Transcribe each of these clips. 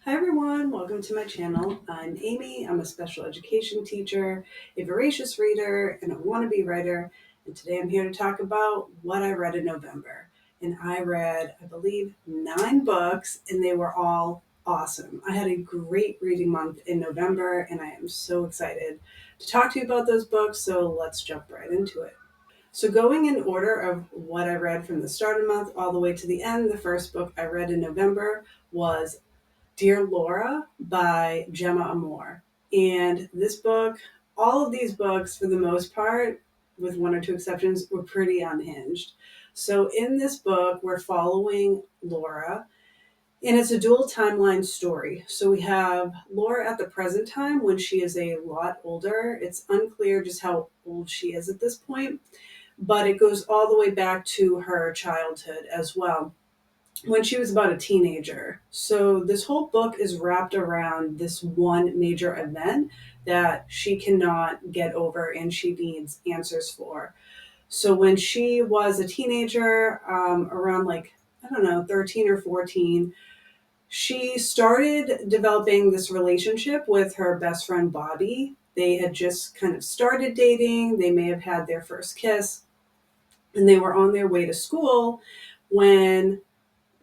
Hi everyone, welcome to my channel. I'm Amy. I'm a special education teacher, a voracious reader, and a wannabe writer. And today I'm here to talk about what I read in November. And I read, I believe, 9 books, and they were all awesome. I had a great reading month in November, and I am so excited to talk to you about those books. So let's jump right into it. So, going in order of what I read from the start of the month all the way to the end, the first book I read in November was Dear Laura by Gemma Amor. And this book, all of these books, for the most part, with one or two exceptions, were pretty unhinged. So in this book, we're following Laura, and it's a dual timeline story. So we have Laura at the present time when she is a lot older. It's unclear just how old she is at this point, but it goes all the way back to her childhood as well when she was about a teenager. So this whole book is wrapped around this one major event that she cannot get over and she needs answers for. So when she was a teenager, around like, I don't know, 13 or 14, she started developing this relationship with her best friend Bobby. They had just kind of started dating. They may have had their first kiss, and they were on their way to school when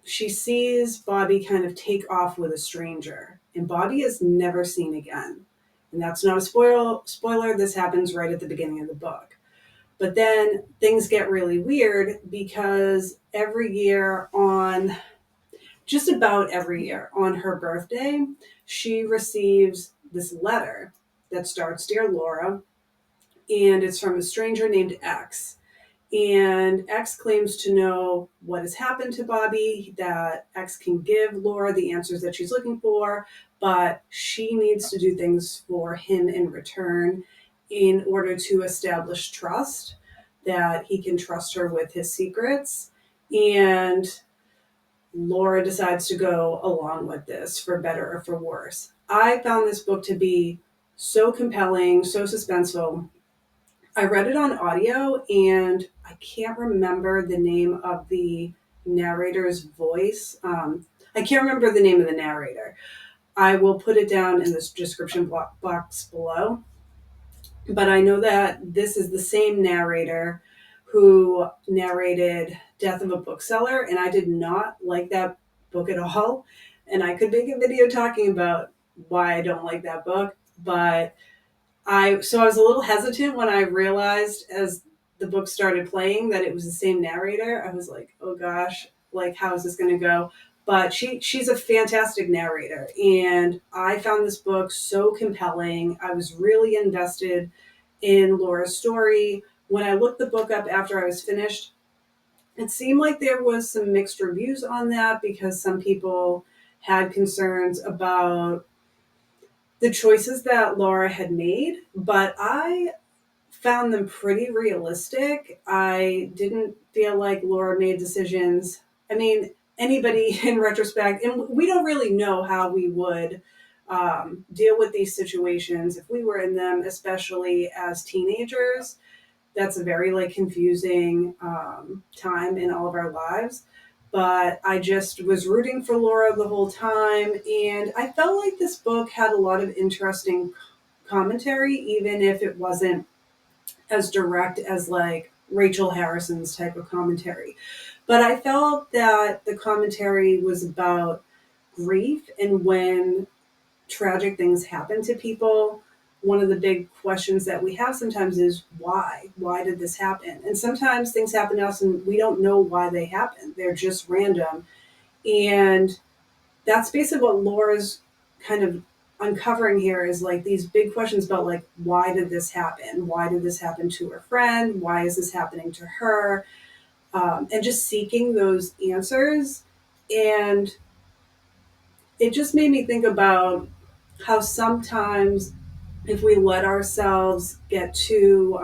she sees Bobby kind of take off with a stranger, and Bobby is never seen again. And that's not a spoiler. This happens right at the beginning of the book. But then things get really weird because just about every year on her birthday, she receives this letter that starts Dear Laura, and it's from a stranger named X. And X claims to know what has happened to Bobby, that X can give Laura the answers that she's looking for, but she needs to do things for him in return in order to establish trust, that he can trust her with his secrets. And Laura decides to go along with this for better or for worse. I found this book to be so compelling, so suspenseful. I read it on audio, and I can't remember the name of the narrator's voice. I can't remember the name of the narrator. I will put it down in this description box below. But I know that this is the same narrator who narrated Death of a Bookseller, and I did not like that book at all. And I could make a video talking about why I don't like that book, but I was a little hesitant when I realized as the book started playing that it was the same narrator. I was like, oh gosh, like how is this going to go? But she's a fantastic narrator, and I found this book so compelling. I was really invested in Laura's story. When I looked the book up after I was finished, it seemed like there was some mixed reviews on that because some people had concerns about the choices that Laura had made, but I found them pretty realistic. I didn't feel like Laura made decisions. I mean, anybody in retrospect, and we don't really know how we would deal with these situations if we were in them, especially as teenagers. That's a very like confusing time in all of our lives. But I just was rooting for Laura the whole time, and I felt like this book had a lot of interesting commentary, even if it wasn't as direct as like Rachel Harrison's type of commentary. But I felt that the commentary was about grief, and when tragic things happen to people, one of the big questions that we have sometimes is why? Why did this happen? And sometimes things happen to us and we don't know why they happen. They're just random. And that's basically what Laura's kind of uncovering here is like these big questions about like why did this happen? Why did this happen to her friend? Why is this happening to her? And just seeking those answers. And it just made me think about how sometimes if we let ourselves get too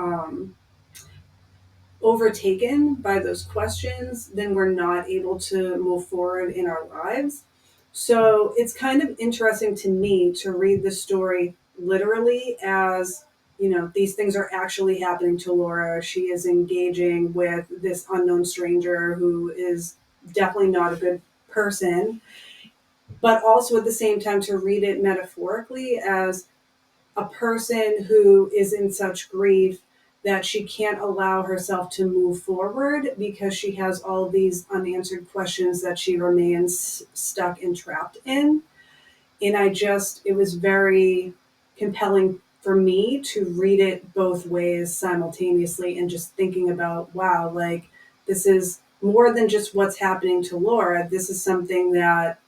overtaken by those questions, then we're not able to move forward in our lives. So it's kind of interesting to me to read the story literally as, these things are actually happening to Laura. She is engaging with this unknown stranger who is definitely not a good person. but also at the same time to read it metaphorically as a person who is in such grief that she can't allow herself to move forward because she has all these unanswered questions that she remains stuck and trapped in. And it was very compelling for me to read it both ways simultaneously and just thinking about, wow, like this is more than just what's happening to Laura. This is something that,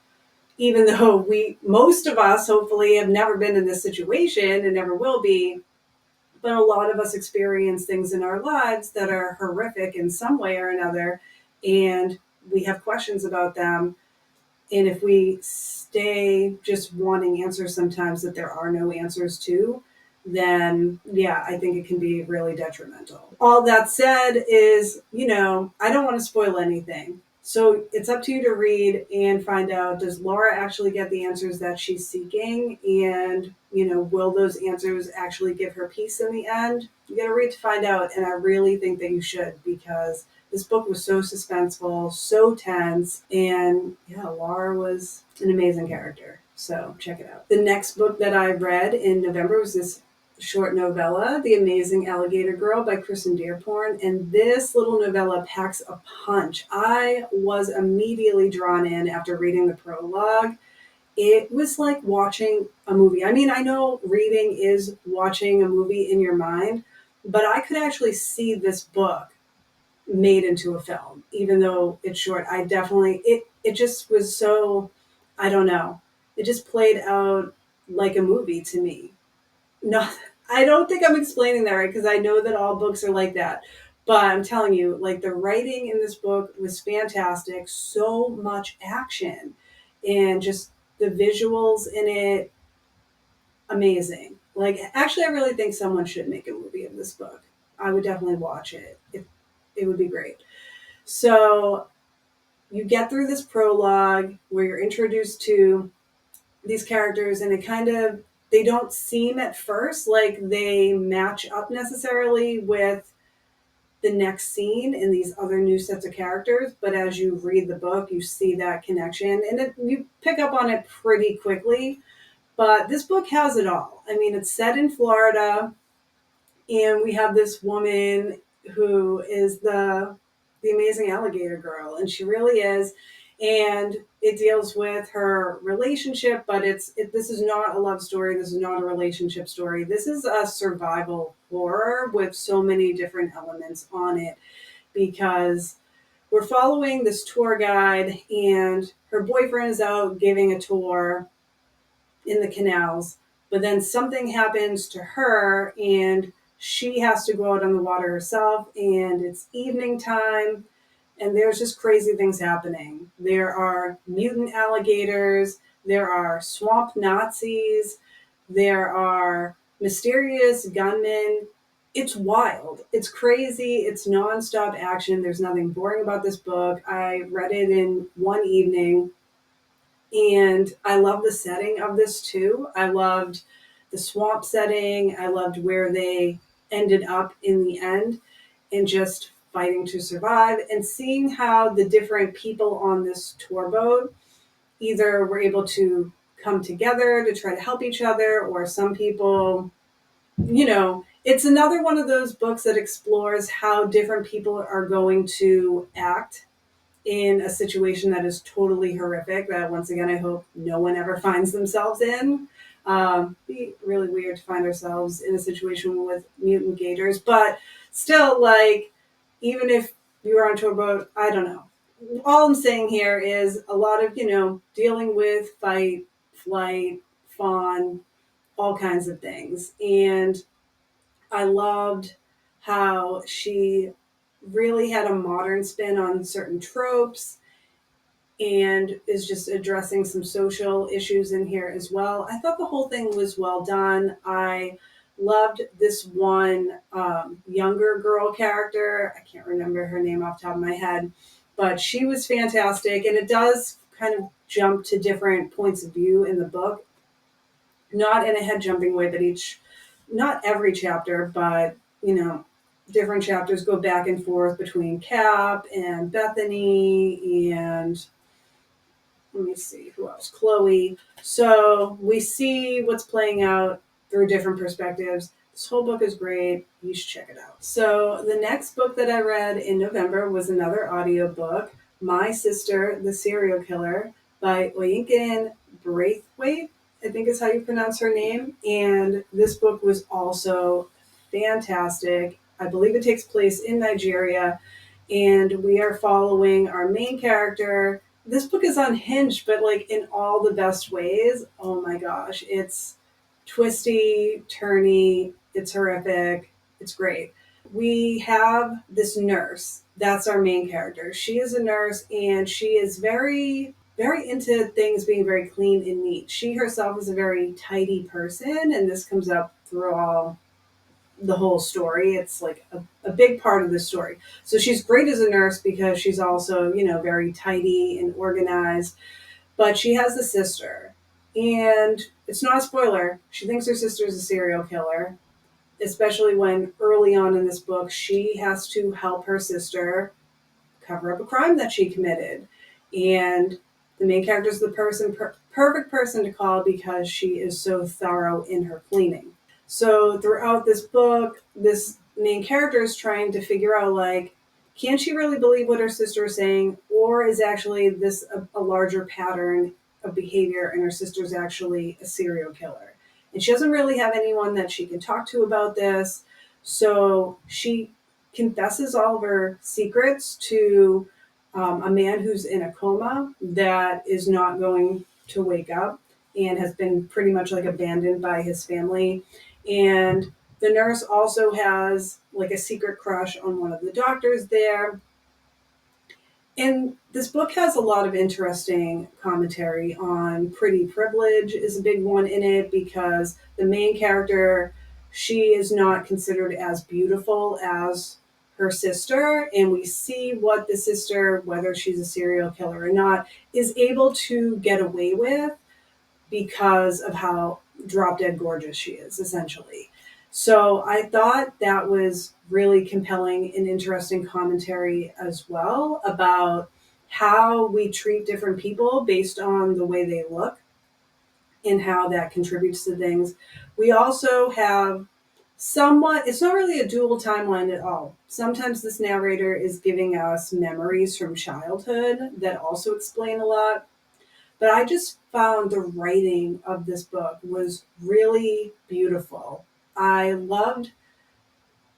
even though most of us hopefully have never been in this situation and never will be, but a lot of us experience things in our lives that are horrific in some way or another, and we have questions about them. And if we stay just wanting answers sometimes that there are no answers to, then yeah, I think it can be really detrimental. All that said is, I don't want to spoil anything. So it's up to you to read and find out, does Laura actually get the answers that she's seeking? And, will those answers actually give her peace in the end? You got to read to find out. And I really think that you should, because this book was so suspenseful, so tense, and yeah, Laura was an amazing character. So check it out. The next book that I read in November was this short novella, The Amazing Alligator Girl by Kristen Dearborn. And this little novella packs a punch. I was immediately drawn in after reading the prologue. It was like watching a movie. I mean, I know reading is watching a movie in your mind, but I could actually see this book made into a film, even though it's short. It just was so, I don't know. It just played out like a movie to me. No, I don't think I'm explaining that right, because I know that all books are like that. But I'm telling you, like, the writing in this book was fantastic. So much action and just the visuals in it, amazing. Like, actually, I really think someone should make a movie of this book. I would definitely watch it. It would be great. So you get through this prologue where you're introduced to these characters, and they don't seem at first like they match up necessarily with the next scene in these other new sets of characters. But as you read the book, you see that connection, and you pick up on it pretty quickly. But this book has it all. I mean, it's set in Florida, and we have this woman who is the amazing alligator girl, and she really is. And it deals with her relationship, but this is not a love story. This is not a relationship story. This is a survival horror with so many different elements on it, because we're following this tour guide, and her boyfriend is out giving a tour in the canals, but then something happens to her and she has to go out on the water herself, and it's evening time, and there's just crazy things happening. There are mutant alligators, there are swamp Nazis, there are mysterious gunmen. It's wild. It's crazy. It's nonstop action. There's nothing boring about this book. I read it in one evening, and I love the setting of this too. I loved the swamp setting. I loved where they ended up in the end, and just fighting to survive and seeing how the different people on this tour boat either were able to come together to try to help each other, or some people, it's another one of those books that explores how different people are going to act in a situation that is totally horrific, that once again, I hope no one ever finds themselves in. Be really weird to find ourselves in a situation with mutant gators, but still, like, even if you were onto a boat, I don't know. All I'm saying here is a lot of, dealing with fight, flight, fawn, all kinds of things. And I loved how she really had a modern spin on certain tropes, and is just addressing some social issues in here as well. I thought the whole thing was well done. I loved this one younger girl character. I can't remember her name off the top of my head, but she was fantastic. And it does kind of jump to different points of view in the book, not in a head jumping way, but not every chapter, but, different chapters go back and forth between Cap and Bethany and let me see who else. Chloe. So we see what's playing out through different perspectives. This whole book is great. You should check it out. So the next book that I read in November was another audiobook, My Sister, the Serial Killer by Oyinkan Braithwaite, I think is how you pronounce her name. And this book was also fantastic. I believe it takes place in Nigeria, and we are following our main character. This book is unhinged, but like in all the best ways. Oh my gosh, it's twisty, turny, it's horrific, it's great. We have this nurse. That's our main character. She is a nurse, and she is very, very into things being very clean and neat. She herself is a very tidy person, and this comes up through all the whole story. It's like a big part of the story. So she's great as a nurse because she's also, very tidy and organized. But she has a sister, and it's not a spoiler. She thinks her sister is a serial killer, especially when early on in this book she has to help her sister cover up a crime that she committed. And the main character is the perfect person to call because she is so thorough in her cleaning. So throughout this book, this main character is trying to figure out, like, can she really believe what her sister is saying, or is actually this a larger pattern of behavior, and her sister's actually a serial killer? And she doesn't really have anyone that she can talk to about this. So she confesses all of her secrets to a man who's in a coma that is not going to wake up and has been pretty much like abandoned by his family. And the nurse also has like a secret crush on one of the doctors there. And this book has a lot of interesting commentary on pretty privilege is a big one in it, because the main character, she is not considered as beautiful as her sister. And we see what the sister, whether she's a serial killer or not, is able to get away with because of how drop dead gorgeous she is, essentially. So I thought that was really compelling and interesting commentary as well about how we treat different people based on the way they look and how that contributes to things. We also have somewhat, it's not really a dual timeline at all. Sometimes this narrator is giving us memories from childhood that also explain a lot. But I just found the writing of this book was really beautiful. I loved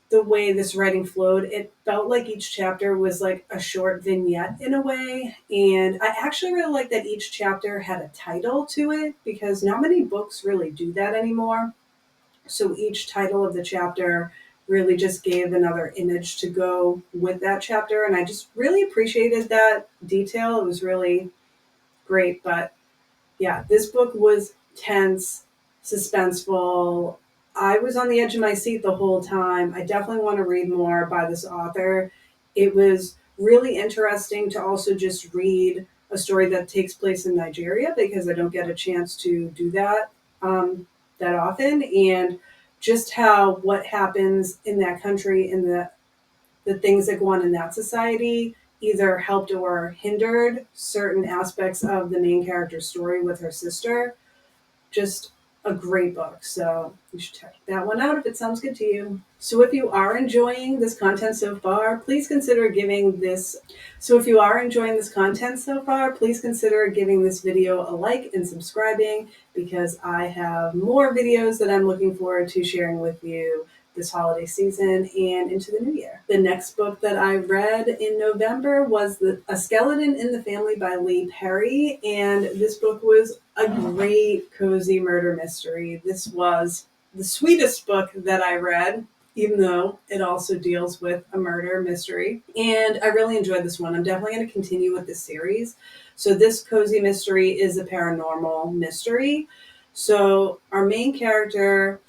the way this writing flowed. It felt like each chapter was like a short vignette in a way. And I actually really like that each chapter had a title to it, because not many books really do that anymore. So each title of the chapter really just gave another image to go with that chapter. And I just really appreciated that detail. It was really great. But yeah, this book was tense, suspenseful. I was on the edge of my seat the whole time. I definitely want to read more by this author. It was really interesting to also just read a story that takes place in Nigeria, because I don't get a chance to do that that often. And just how what happens in that country and the things that go on in that society either helped or hindered certain aspects of the main character's story with her sister. Just a great book. So you should check that one out if it sounds good to you. So if you are enjoying this content so far, please consider giving this video a like and subscribing, because I have more videos that I'm looking forward to sharing with you this holiday season and into the new year. The next book that I read in November was A Skeleton in the Family by Lee Perry, and this book was a great cozy murder mystery. This was the sweetest book that I read, even though it also deals with a murder mystery. And I really enjoyed this one. I'm definitely going to continue with this series. So this cozy mystery is a paranormal mystery. So our main character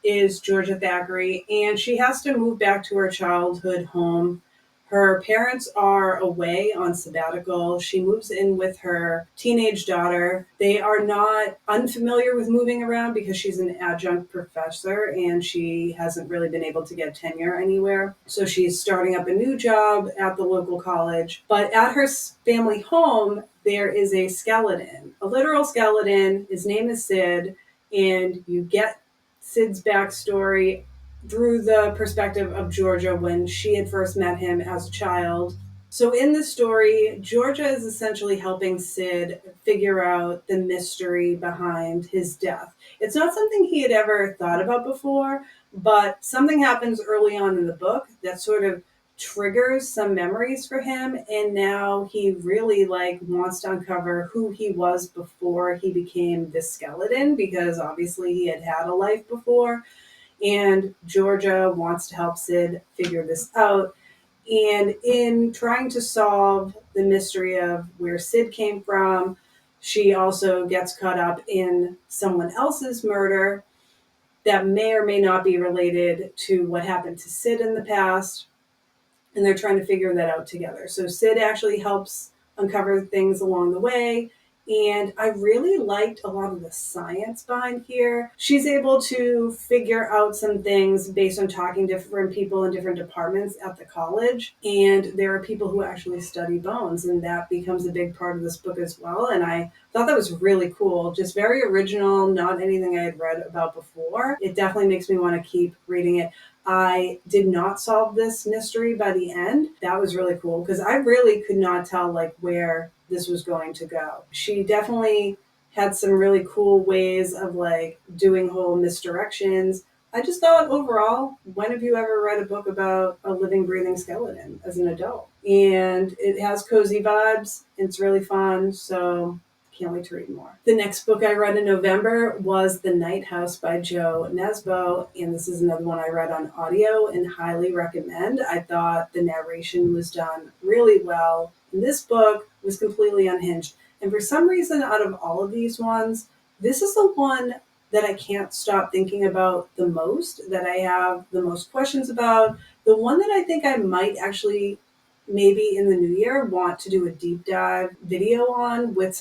is Georgia Thackeray, and she has to move back to her childhood home. Her parents are away on sabbatical. She moves in with her teenage daughter. They are not unfamiliar with moving around because she's an adjunct professor and she hasn't really been able to get tenure anywhere. So she's starting up a new job at the local college. But at her family home, there is a skeleton, a literal skeleton. His name is Sid, and you get Sid's backstory through the perspective of Georgia when she had first met him as a child. So, in the story, Georgia is essentially helping Sid figure out the mystery behind his death. It's not something he had ever thought about before, but something happens early on in the book that sort of triggers some memories for him, and now he really like wants to uncover who he was before he became this skeleton, because obviously he had had a life before, and Georgia wants to help Sid figure this out. And in trying to solve the mystery of where Sid came from, she also gets caught up in someone else's murder that may or may not be related to what happened to Sid in the past, and they're trying to figure that out together. So Sid actually helps uncover things along the way. And I really liked a lot of the science behind here. She's able to figure out some things based on talking to different people in different departments at the college. And there are people who actually study bones, and that becomes a big part of this book as well. And I thought that was really cool. Just very original, not anything I had read about before. It definitely makes me want to keep reading it. I did not solve this mystery by the end. That was really cool because I really could not tell like where this was going to go. She definitely had some really cool ways of like doing whole misdirections. I just thought overall, when have you ever read a book about a living, breathing skeleton as an adult? And it has cozy vibes. It's really fun. So can't wait to read more. The next book I read in November was The Night House by Jo Nesbø, and this is another one I read on audio and highly recommend. I thought the narration was done really well, and this book was completely unhinged. And for some reason, out of all of these ones, this is the one that I can't stop thinking about the most, that I have the most questions about, the one that I think I might actually maybe in the new year want to do a deep dive video on with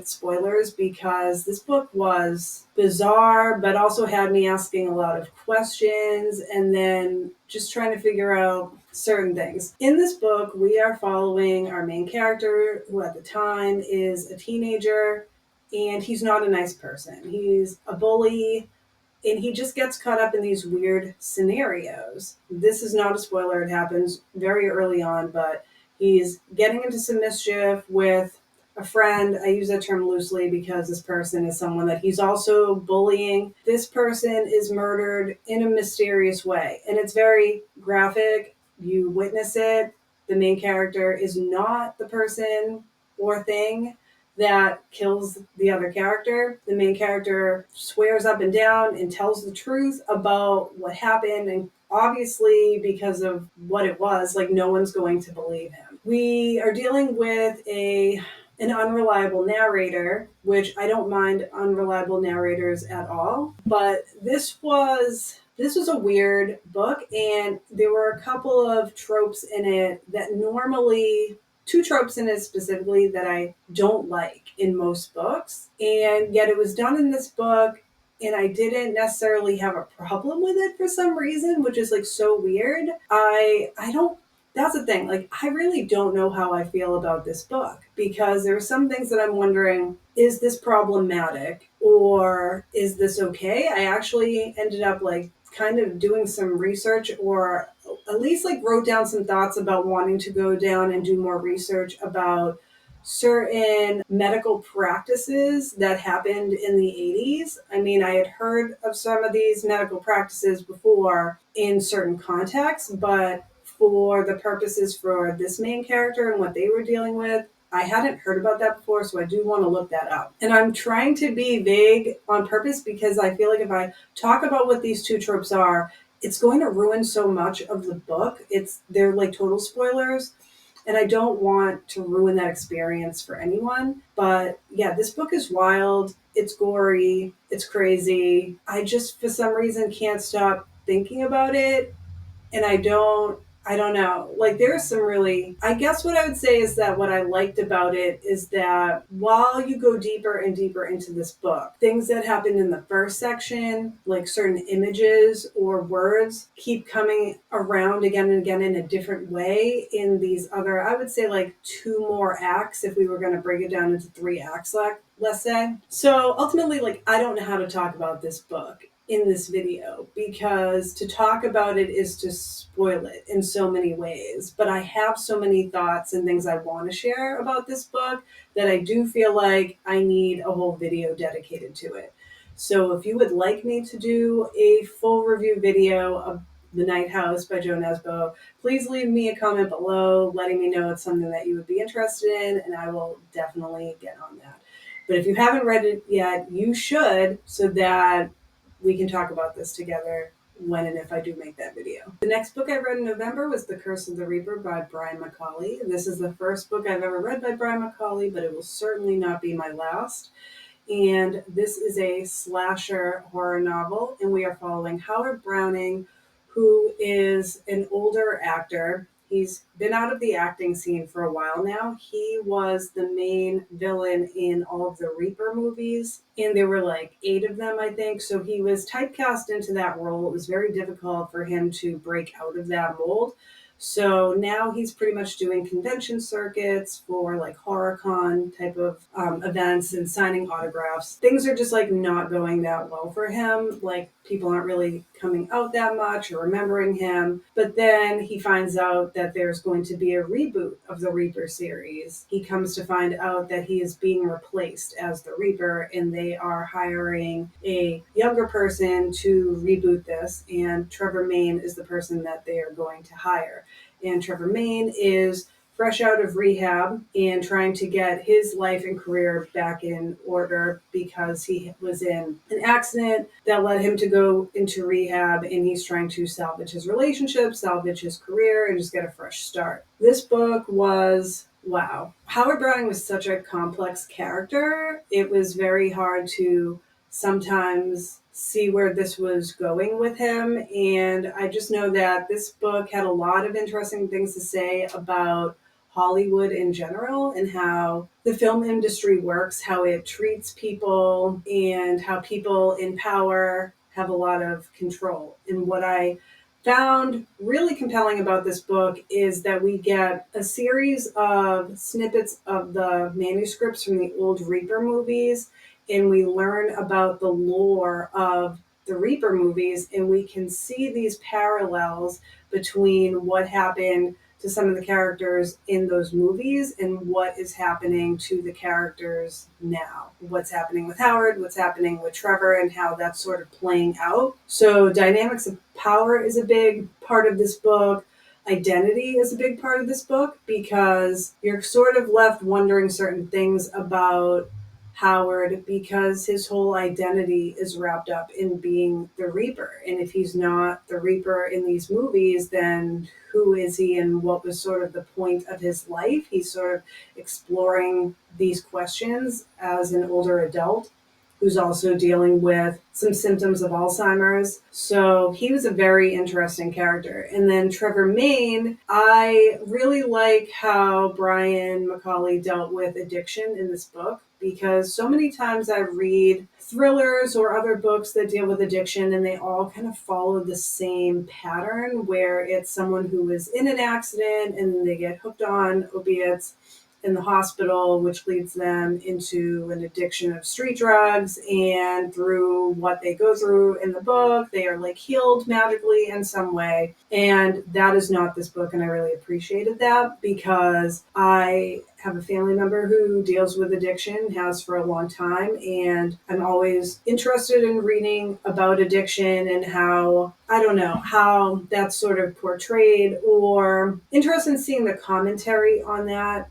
spoilers, because this book was bizarre but also had me asking a lot of questions and then just trying to figure out certain things. In this book, we are following our main character, who at the time is a teenager, and he's not a nice person. He's a bully, and he just gets caught up in these weird scenarios. This is not a spoiler, it happens very early on, but he's getting into some mischief with a friend. I use that term loosely because this person is someone that he's also bullying. This person is murdered in a mysterious way, and it's very graphic. You witness it. The main character is not the person or thing that kills the other character. The main character swears up and down and tells the truth about what happened, and obviously because of what it was, like no one's going to believe him. We are dealing with an unreliable narrator, which I don't mind unreliable narrators at all, but this was a weird book, and there were a couple of tropes in it that normally, two tropes in it specifically, that I don't like in most books. And yet it was done in this book, and I didn't necessarily have a problem with it for some reason, which is like so weird. I don't That's the thing. Like, I really don't know how I feel about this book, because there are some things that I'm wondering, is this problematic or is this okay? I actually ended up like kind of doing some research, or at least like wrote down some thoughts about wanting to go down and do more research about certain medical practices that happened in the 80s. I mean, I had heard of some of these medical practices before in certain contexts, but for the purposes for this main character and what they were dealing with, I hadn't heard about that before, so I do want to look that up. And I'm trying to be vague on purpose, because I feel like if I talk about what these two tropes are, it's going to ruin so much of the book. They're like total spoilers, and I don't want to ruin that experience for anyone. But yeah, this book is wild. It's gory. It's crazy. I just, for some reason, can't stop thinking about it. And I don't know. Like, there's some really, I guess what I would say is that what I liked about it is that while you go deeper and deeper into this book, things that happened in the first section, like certain images or words, keep coming around again and again in a different way in these other, I would say like two more acts if we were going to break it down into three acts, like, let's say. So ultimately, like, I don't know how to talk about this book in this video because to talk about it is to spoil it in so many ways. But I have so many thoughts and things I want to share about this book that I do feel like I need a whole video dedicated to it. So if you would like me to do a full review video of The Night House by Jo Nesbø, please leave me a comment below letting me know it's something that you would be interested in, and I will definitely get on that. But if you haven't read it yet, you should, so that we can talk about this together when and if I do make that video. The next book I read in November was The Curse of the Reaper by Brian McCauley. This is the first book I've ever read by Brian McCauley, but it will certainly not be my last. And this is a slasher horror novel, and we are following Howard Browning, who is an older actor. He's been out of the acting scene for a while now. He was the main villain in all of the Reaper movies, and there were like 8 of them, I think. So he was typecast into that role. It was very difficult for him to break out of that mold. So now he's pretty much doing convention circuits for like HorrorCon type of events and signing autographs. Things are just like not going that well for him. Like people aren't really coming out that much or remembering him. But then he finds out that there's going to be a reboot of the Reaper series. He comes to find out that he is being replaced as the Reaper, and they are hiring a younger person to reboot this. And Trevor Main is the person that they are going to hire. And Trevor Main is fresh out of rehab and trying to get his life and career back in order because he was in an accident that led him to go into rehab, and he's trying to salvage his relationship, salvage his career, and just get a fresh start. This book was wow. Howard Browning was such a complex character. It was very hard to sometimes see where this was going with him. And I just know that this book had a lot of interesting things to say about Hollywood in general and how the film industry works, how it treats people, and how people in power have a lot of control. And what I found really compelling about this book is that we get a series of snippets of the manuscripts from the old Reaper movies, and we learn about the lore of the Reaper movies, and we can see these parallels between what happened to some of the characters in those movies and what is happening to the characters now. What's happening with Howard, what's happening with Trevor, and how that's sort of playing out. So dynamics of power is a big part of this book. Identity is a big part of this book because you're sort of left wondering certain things about Howard because his whole identity is wrapped up in being the Reaper. And if he's not the Reaper in these movies, then who is he and what was sort of the point of his life? He's sort of exploring these questions as an older adult who's also dealing with some symptoms of Alzheimer's. So he was a very interesting character. And then Trevor Main, I really like how Brian McCauley dealt with addiction in this book, because so many times I read thrillers or other books that deal with addiction and they all kind of follow the same pattern where it's someone who is in an accident and they get hooked on opiates in the hospital, which leads them into an addiction of street drugs. And through what they go through in the book, they are like healed magically in some way. And that is not this book. And I really appreciated that because I have a family member who deals with addiction, has for a long time. And I'm always interested in reading about addiction and how, I don't know, how that's sort of portrayed, or interested in seeing the commentary on that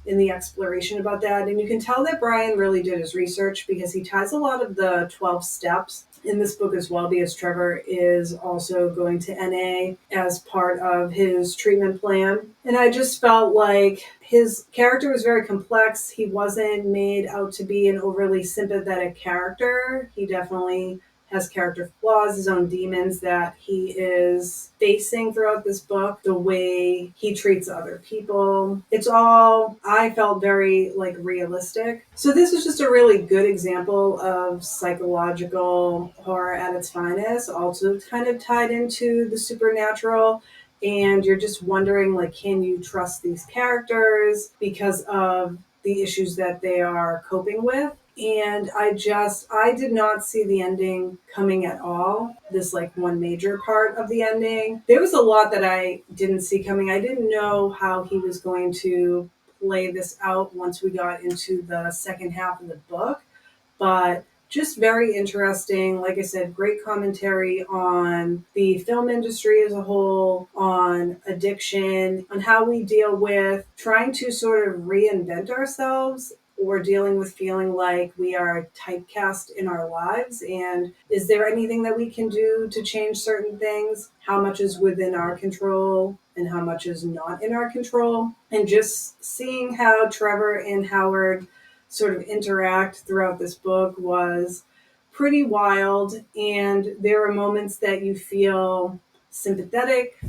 in the exploration about that. And you can tell that Brian really did his research because he ties a lot of the 12 steps in this book as well, because Trevor is also going to NA as part of his treatment plan. And I just felt like his character was very complex. He wasn't made out to be an overly sympathetic character. He definitely has character flaws, his own demons that he is facing throughout this book, the way he treats other people. It's all, I felt, very like realistic. So this was just a really good example of psychological horror at its finest, also kind of tied into the supernatural. And you're just wondering, like, can you trust these characters because of the issues that they are coping with? And I did not see the ending coming at all. This, like, one major part of the ending. There was a lot that I didn't see coming. I didn't know how he was going to play this out once we got into the second half of the book. But just very interesting. Like I said, great commentary on the film industry as a whole, on addiction, on how we deal with trying to sort of reinvent ourselves or dealing with feeling like we are typecast in our lives. And is there anything that we can do to change certain things? How much is within our control and how much is not in our control? And just seeing how Trevor and Howard sort of interact throughout this book was pretty wild. And there are moments that you feel sympathetic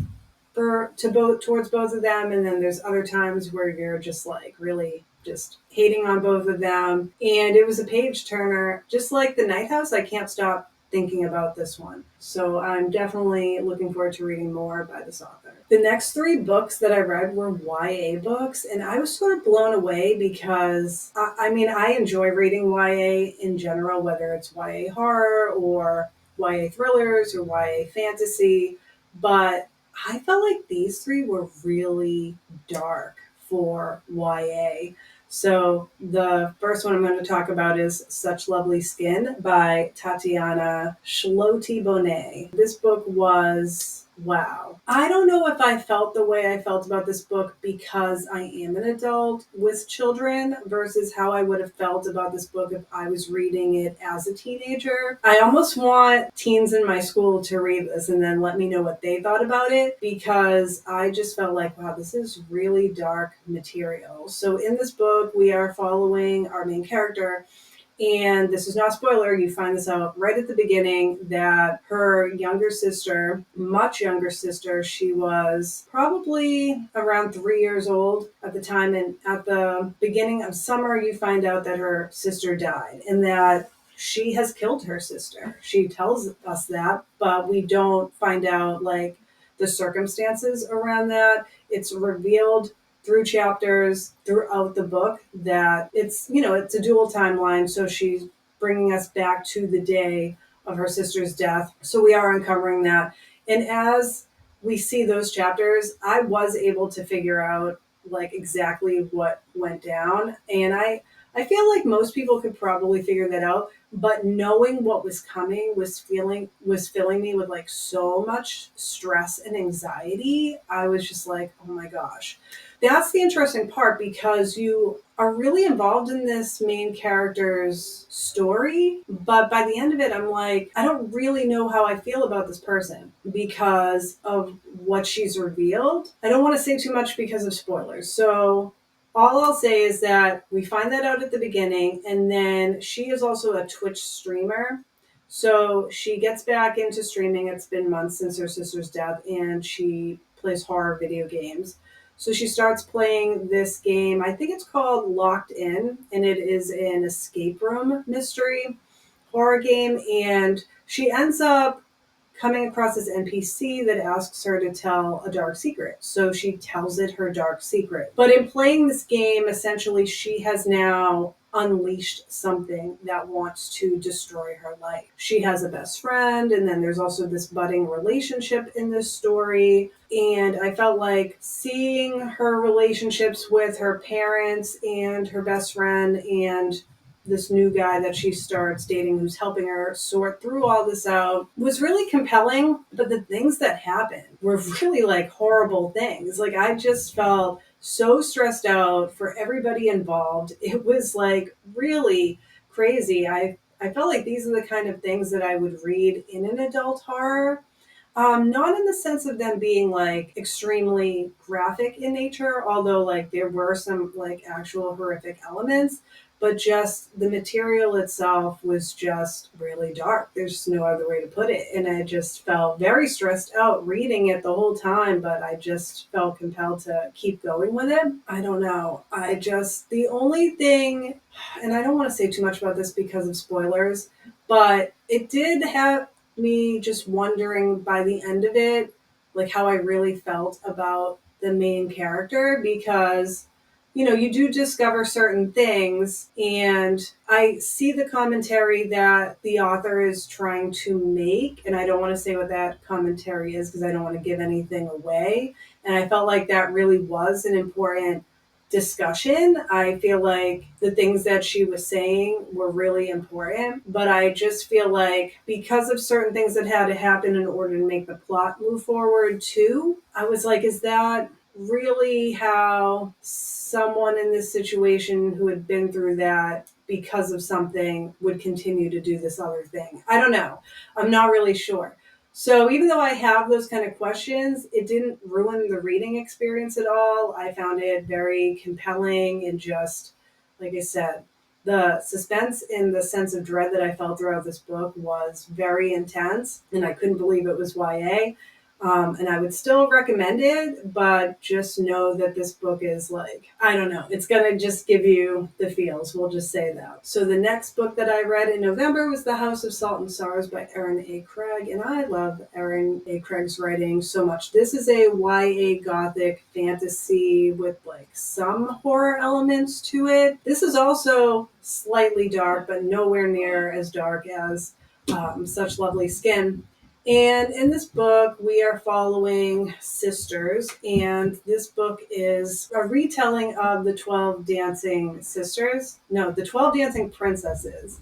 towards both of them, and then there's other times where you're just like really just hating on both of them. And it was a page turner, just like The Night House. I can't stop thinking about this one, so I'm definitely looking forward to reading more by this author. The next three books that I read were YA books, and I was sort of blown away because I mean, I enjoy reading YA in general, whether it's YA horror or YA thrillers or YA fantasy, but I felt like these three were really dark for YA. So the first one I'm going to talk about is Such Lovely Skin by Tatiana Shloty Bonet. This book was, wow. I don't know if I felt the way I felt about this book because I am an adult with children versus how I would have felt about this book if I was reading it as a teenager. I almost want teens in my school to read this and then let me know what they thought about it, because I just felt like, wow, this is really dark material. So in this book, we are following our main character, and this is not a spoiler, you find this out right at the beginning, that her younger sister, much younger sister, she was probably around 3 years old at the time. And at the beginning of summer, you find out that her sister died and that she has killed her sister. She tells us that, but we don't find out like the circumstances around that. It's revealed through chapters throughout the book that it's, you know, it's a dual timeline. So she's bringing us back to the day of her sister's death. So we are uncovering that. And as we see those chapters, I was able to figure out like exactly what went down. And I feel like most people could probably figure that out, but knowing what was coming was filling me with like so much stress and anxiety. I was just like, oh my gosh. That's the interesting part, because you are really involved in this main character's story, but by the end of it, I'm like, I don't really know how I feel about this person because of what she's revealed. I don't want to say too much because of spoilers. So all I'll say is that we find that out at the beginning, and then she is also a Twitch streamer. So she gets back into streaming. It's been months since her sister's death, and she plays horror video games. So she starts playing this game. I think it's called Locked In, and it is an escape room mystery horror game. And she ends up coming across this NPC that asks her to tell a dark secret. So she tells it her dark secret. But in playing this game, essentially, she has now unleashed something that wants to destroy her life. She has a best friend, and then there's also this budding relationship in this story. And I felt like seeing her relationships with her parents and her best friend and this new guy that she starts dating who's helping her sort through all this out was really compelling. But the things that happened were really like horrible things. Like I just felt so stressed out for everybody involved. It was like really crazy. I felt like these are the kind of things that I would read in an adult horror. Not in the sense of them being like extremely graphic in nature, although like there were some like actual horrific elements, but just the material itself was just really dark. There's no other way to put it. And I just felt very stressed out reading it the whole time, but I just felt compelled to keep going with it. I don't know. The only thing, and I don't want to say too much about this because of spoilers, but it did have me just wondering by the end of it, like how I really felt about the main character, because you do discover certain things, and I see the commentary that the author is trying to make, and I don't want to say what that commentary is because I don't want to give anything away. And I felt like that really was an important discussion. I feel like the things that she was saying were really important, but I just feel like because of certain things that had to happen in order to make the plot move forward too, I was like, is that really how someone in this situation who had been through that because of something would continue to do this other thing? I don't know. I'm not really sure. So even though I have those kind of questions, it didn't ruin the reading experience at all. I found it very compelling, and just, like I said, the suspense and the sense of dread that I felt throughout this book was very intense, and I couldn't believe it was YA. And I would still recommend it, but just know that this book is like, I don't know, it's going to just give you the feels. We'll just say that. So the next book that I read in November was The House of Salt and Sorrows by Erin A. Craig. And I love Erin A. Craig's writing so much. This is a YA gothic fantasy with like some horror elements to it. This is also slightly dark, but nowhere near as dark as Such Lovely Skin. And in this book, we are following sisters, and this book is a retelling of the 12 Dancing Sisters. No, the 12 Dancing Princesses.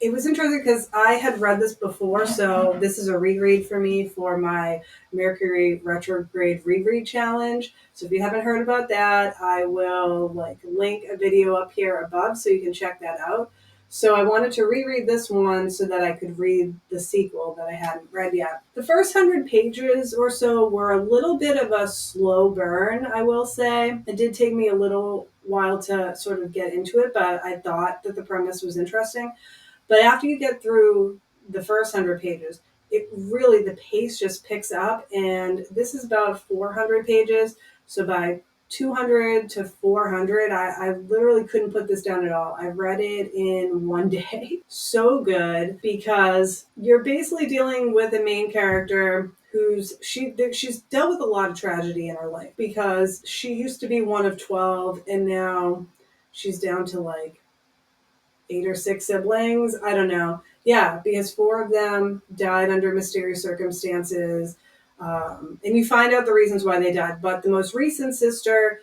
It was interesting because I had read this before, so this is a reread for me for my Mercury retrograde reread challenge. So if you haven't heard about that, I will link a video up here above so you can check that out. So I wanted to reread this one so that I could read the sequel that I hadn't read yet. The first 100 pages or so were a little bit of a slow burn, I will say. It did take me a little while to sort of get into it, but I thought that the premise was interesting. But after you get through the first 100 pages, it really, the pace just picks up. And this is about 400 pages. So by 200 to 400, I literally couldn't put this down at all. I read it in one day. So good, because you're basically dealing with a main character she's dealt with a lot of tragedy in her life, because she used to be one of 12 and now she's down to like 8 or 6 siblings. I don't know. Yeah, because 4 of them died under mysterious circumstances. And you find out the reasons why they died. But the most recent sister,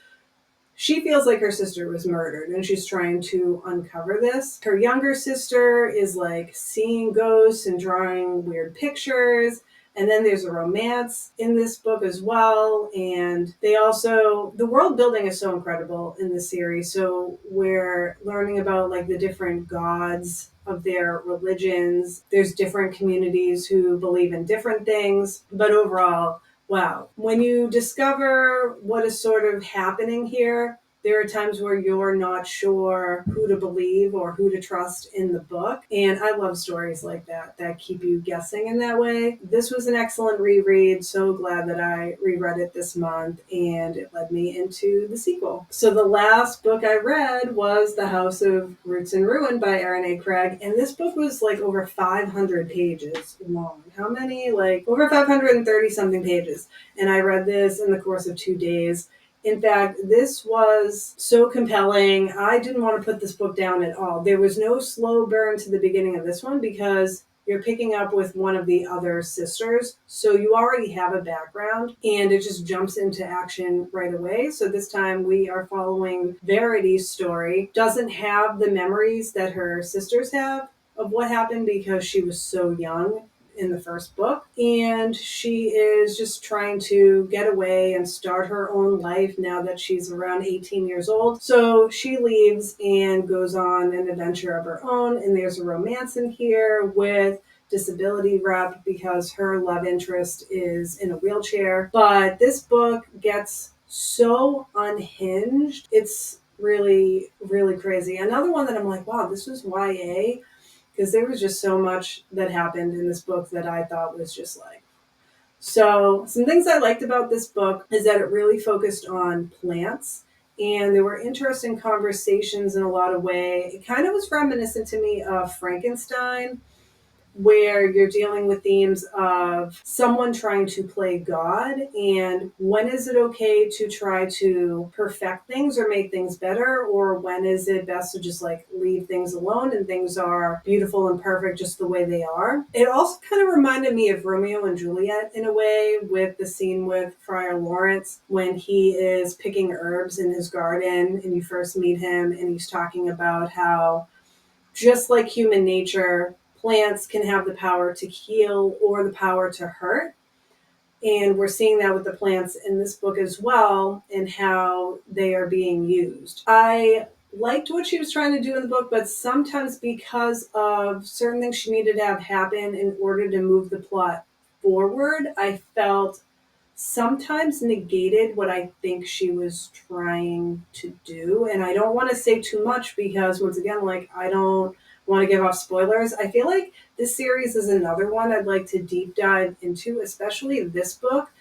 she feels like her sister was murdered, and she's trying to uncover this. Her younger sister is like seeing ghosts and drawing weird pictures. And then there's a romance in this book as well. And the world building is so incredible in this series. So we're learning about like the different gods of their religions. There's different communities who believe in different things. But overall, wow. When you discover what is sort of happening here, there are times where you're not sure who to believe or who to trust in the book. And I love stories like that keep you guessing in that way. This was an excellent reread. So glad that I reread it this month, and it led me into the sequel. So the last book I read was The House of Roots and Ruin by Erin A. Craig. And this book was like over 500 pages long. How many? Like over 530 something pages. And I read this in the course of 2 days. In fact, this was so compelling. I didn't want to put this book down at all. There was no slow burn to the beginning of this one because you're picking up with one of the other sisters. So you already have a background, and it just jumps into action right away. So this time we are following Verity's story. Doesn't have the memories that her sisters have of what happened because she was so young in the first book, and she is just trying to get away and start her own life now that she's around 18 years old. So she leaves and goes on an adventure of her own, and there's a romance in here with disability rep because her love interest is in a wheelchair. But this book gets so unhinged. It's really, really crazy. Another one that I'm like, wow, this was YA, because there was just so much that happened in this book that I thought was just like, so, some things I liked about this book is that it really focused on plants, and there were interesting conversations in a lot of way. It kind of was reminiscent to me of Frankenstein, where you're dealing with themes of someone trying to play God, and when is it okay to try to perfect things or make things better, or when is it best to just like leave things alone and things are beautiful and perfect just the way they are. It also kind of reminded me of Romeo and Juliet in a way, with the scene with Friar Lawrence when he is picking herbs in his garden and you first meet him and he's talking about how, just like human nature, plants can have the power to heal or the power to hurt. And we're seeing that with the plants in this book as well, and how they are being used. I liked what she was trying to do in the book, but sometimes because of certain things she needed to have happen in order to move the plot forward, I felt sometimes negated what I think she was trying to do. And I don't want to say too much because, once again, like, I don't want to give off spoilers. I feel like this series is another one I'd like to deep dive into, especially this book,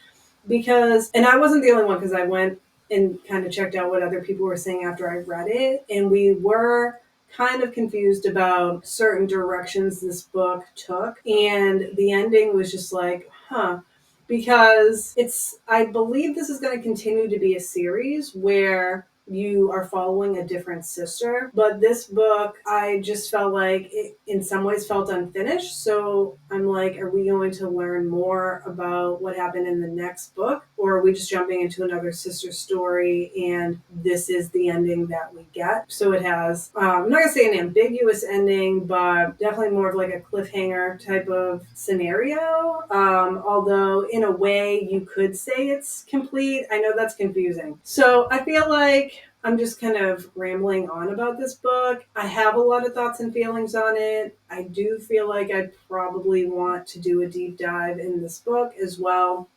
because, and I wasn't the only one because I went and kind of checked out what other people were saying after I read it, and we were kind of confused about certain directions this book took, and the ending was just like, huh. Because it's, I believe this is going to continue to be a series where you are following a different sister. But this book, I just felt like it in some ways felt unfinished. So I'm like, are we going to learn more about what happened in the next book? Or are we just jumping into another sister story and this is the ending that we get? So it has, I'm not going to say an ambiguous ending, but definitely more of like a cliffhanger type of scenario. Although in a way you could say it's complete. I know that's confusing. So I feel like I'm just kind of rambling on about this book. I have a lot of thoughts and feelings on it. I do feel like I'd probably want to do a deep dive in this book as well,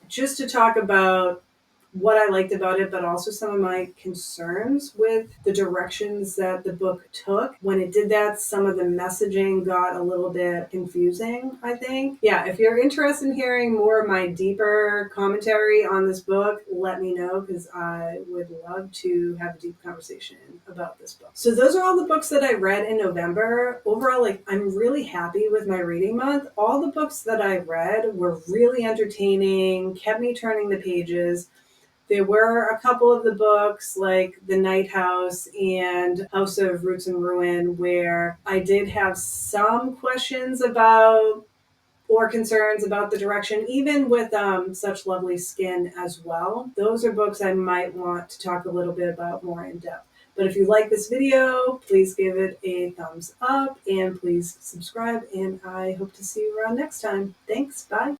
just to talk about what I liked about it, but also some of my concerns with the directions that the book took. When it did that, some of the messaging got a little bit confusing, I think. Yeah, if you're interested in hearing more of my deeper commentary on this book, let me know, because I would love to have a deep conversation about this book. So those are all the books that I read in November. Overall, like, I'm really happy with my reading month. All the books that I read were really entertaining, kept me turning the pages. There were a couple of the books, like The Night House and House of Roots and Ruin, where I did have some questions about or concerns about the direction, even with Such Lovely Skin as well. Those are books I might want to talk a little bit about more in depth. But if you like this video, please give it a thumbs up and please subscribe. And I hope to see you around next time. Thanks. Bye.